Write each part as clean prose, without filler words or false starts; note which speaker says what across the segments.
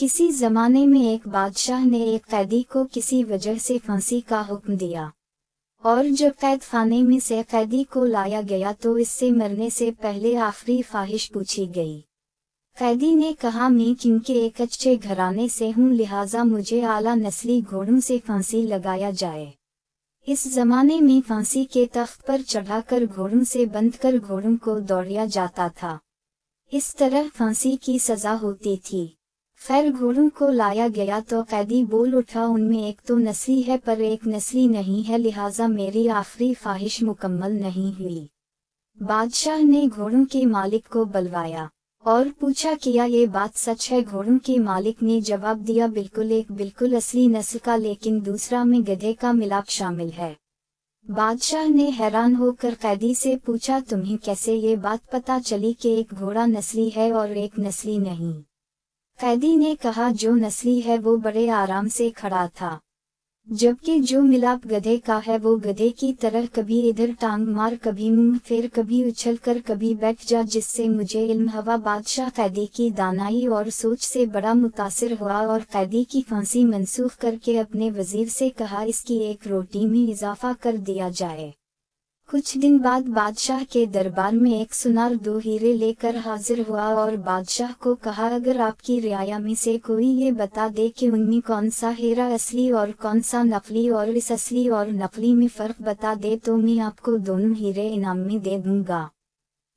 Speaker 1: کسی زمانے میں ایک بادشاہ نے ایک قیدی کو کسی وجہ سے پھانسی کا حکم دیا، اور جب قید خانے میں سے قیدی کو لایا گیا تو اس سے مرنے سے پہلے آخری خواہش پوچھی گئی۔ قیدی نے کہا میں کیونکہ ایک اچھے گھرانے سے ہوں لہٰذا مجھے اعلیٰ نسلی گھوڑوں سے پھانسی لگایا جائے۔ اس زمانے میں پھانسی کے تخت پر چڑھا کر گھوڑوں سے بندھ کر گھوڑوں کو دوڑایا جاتا تھا، اس طرح پھانسی کی سزا ہوتی تھی۔ خیر گھوڑوں کو لایا گیا تو قیدی بول اٹھا ان میں ایک تو نسلی ہے پر ایک نسلی نہیں ہے لہٰذا میری آخری خواہش مکمل نہیں ہوئی۔ بادشاہ نے گھوڑوں کے مالک کو بلوایا اور پوچھا کیا یہ بات سچ ہے؟ گھوڑوں کے مالک نے جواب دیا بالکل، ایک بالکل اصلی نسل کا لیکن دوسرا میں گدھے کا ملاپ شامل ہے۔ بادشاہ نے حیران ہو کر قیدی سے پوچھا تمہیں کیسے یہ بات پتہ چلی کہ ایک گھوڑا نسلی ہے اور ایک نسلی نہیں؟ قیدی نے کہا جو نسلی ہے وہ بڑے آرام سے کھڑا تھا، جبکہ جو ملاپ گدھے کا ہے وہ گدھے کی طرح کبھی ادھر ٹانگ مار، کبھی منہ پھیر، کبھی اچھل کر، کبھی بیٹھ جا، جس سے مجھے علم ہوا۔ بادشاہ قیدی کی دانائی اور سوچ سے بڑا متاثر ہوا اور قیدی کی پھانسی منسوخ کر کے اپنے وزیر سے کہا اس کی ایک روٹی میں اضافہ کر دیا جائے۔ کچھ دن بعد بادشاہ کے دربار میں ایک سونار 2 ہیرے لے کر حاضر ہوا اور بادشاہ کو کہا اگر آپ کی رعایا میں سے کوئی یہ بتا دے کہ ان میں کون سا ہیرا اصلی اور کون سا نقلی اور اس اصلی اور نقلی میں فرق بتا دے تو میں آپ کو دونوں ہیرے انعام میں دے دوں گا۔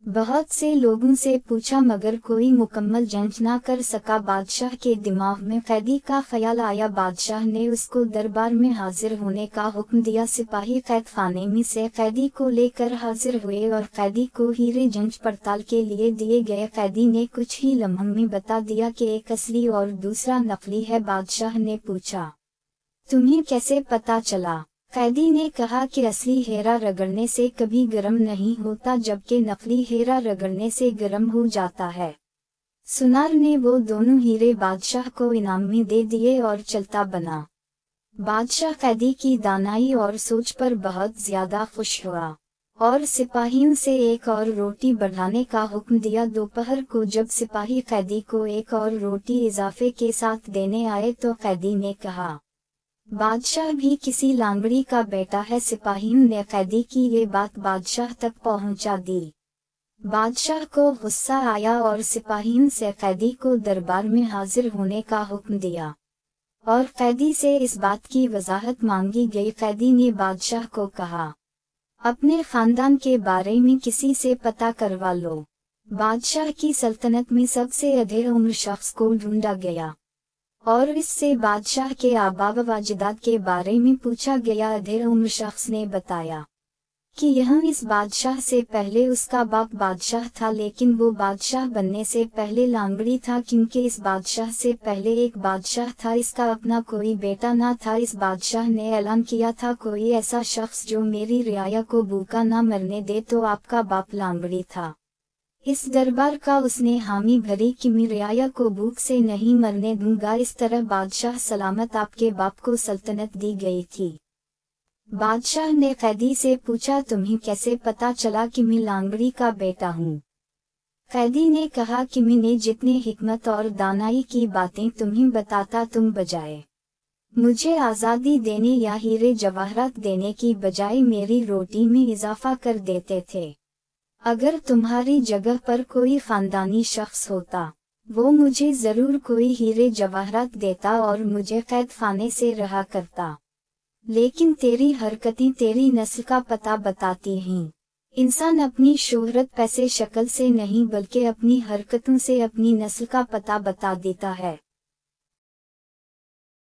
Speaker 1: بہت سے لوگوں سے پوچھا مگر کوئی مکمل جانچ نہ کر سکا۔ بادشاہ کے دماغ میں قیدی کا خیال آیا، بادشاہ نے اس کو دربار میں حاضر ہونے کا حکم دیا۔ سپاہی قید خانے میں سے قیدی کو لے کر حاضر ہوئے اور قیدی کو ہیرے جانچ پڑتال کے لیے دیے گئے۔ قیدی نے کچھ ہی لمحوں میں بتا دیا کہ ایک اصلی اور دوسرا نقلی ہے۔ بادشاہ نے پوچھا تمہیں کیسے پتا چلا؟ قیدی نے کہا کہ اصلی ہیرا رگڑنے سے کبھی گرم نہیں ہوتا جبکہ نقلی ہیرا رگڑنے سے گرم ہو جاتا ہے۔ سونار نے وہ دونوں ہیرے بادشاہ کو انعام میں دے دیے اور چلتا بنا۔ بادشاہ قیدی کی دانائی اور سوچ پر بہت زیادہ خوش ہوا اور سپاہیوں سے ایک اور روٹی بڑھانے کا حکم دیا۔ دوپہر کو جب سپاہی قیدی کو ایک اور روٹی اضافے کے ساتھ دینے آئے تو قیدی نے کہا بادشاہ بھی کسی لانگڑی کا بیٹا ہے۔ سپاہیوں نے قیدی کی یہ بات بادشاہ تک پہنچا دی۔ بادشاہ کو غصہ آیا اور سپاہیوں سے قیدی کو دربار میں حاضر ہونے کا حکم دیا اور قیدی سے اس بات کی وضاحت مانگی گئی۔ قیدی نے بادشاہ کو کہا اپنے خاندان کے بارے میں کسی سے پتہ کروا لو۔ بادشاہ کی سلطنت میں سب سے ادھیڑ عمر شخص کو ڈھونڈا گیا اور اس سے بادشاہ کے آباء و اجداد کے بارے میں پوچھا گیا۔ ادھیڑ عمر شخص نے بتایا کہ یہاں اس بادشاہ سے پہلے اس کا باپ بادشاہ تھا لیکن وہ بادشاہ بننے سے پہلے لانگڑی تھا کیونکہ اس بادشاہ سے پہلے ایک بادشاہ تھا، اس کا اپنا کوئی بیٹا نہ تھا۔ اس بادشاہ نے اعلان کیا تھا کوئی ایسا شخص جو میری رعایا کو بھوکا نہ مرنے دے تو آپ کا باپ لانگڑی تھا۔ اس دربار کا اس نے حامی بھری کہ میں رعایا کو بھوک سے نہیں مرنے دوں گا۔ اس طرح بادشاہ سلامت آپ کے باپ کو سلطنت دی گئی تھی۔ بادشاہ نے قیدی سے پوچھا تمہیں کیسے پتا چلا کہ میں لانگڑی کا بیٹا ہوں؟ قیدی نے کہا کہ میں نے جتنے حکمت اور دانائی کی باتیں تمہیں بتاتا تم بجائے مجھے آزادی دینے یا ہیرے جواہرات دینے کی بجائے میری روٹی میں اضافہ کر دیتے تھے۔ اگر تمہاری جگہ پر کوئی خاندانی شخص ہوتا وہ مجھے ضرور کوئی ہیرے جواہرات دیتا اور مجھے قید خانے سے رہا کرتا، لیکن تیری حرکتیں تیری نسل کا پتہ بتاتی ہیں۔ انسان اپنی شہرت پیسے شکل سے نہیں بلکہ اپنی حرکتوں سے اپنی نسل کا پتہ بتا دیتا ہے۔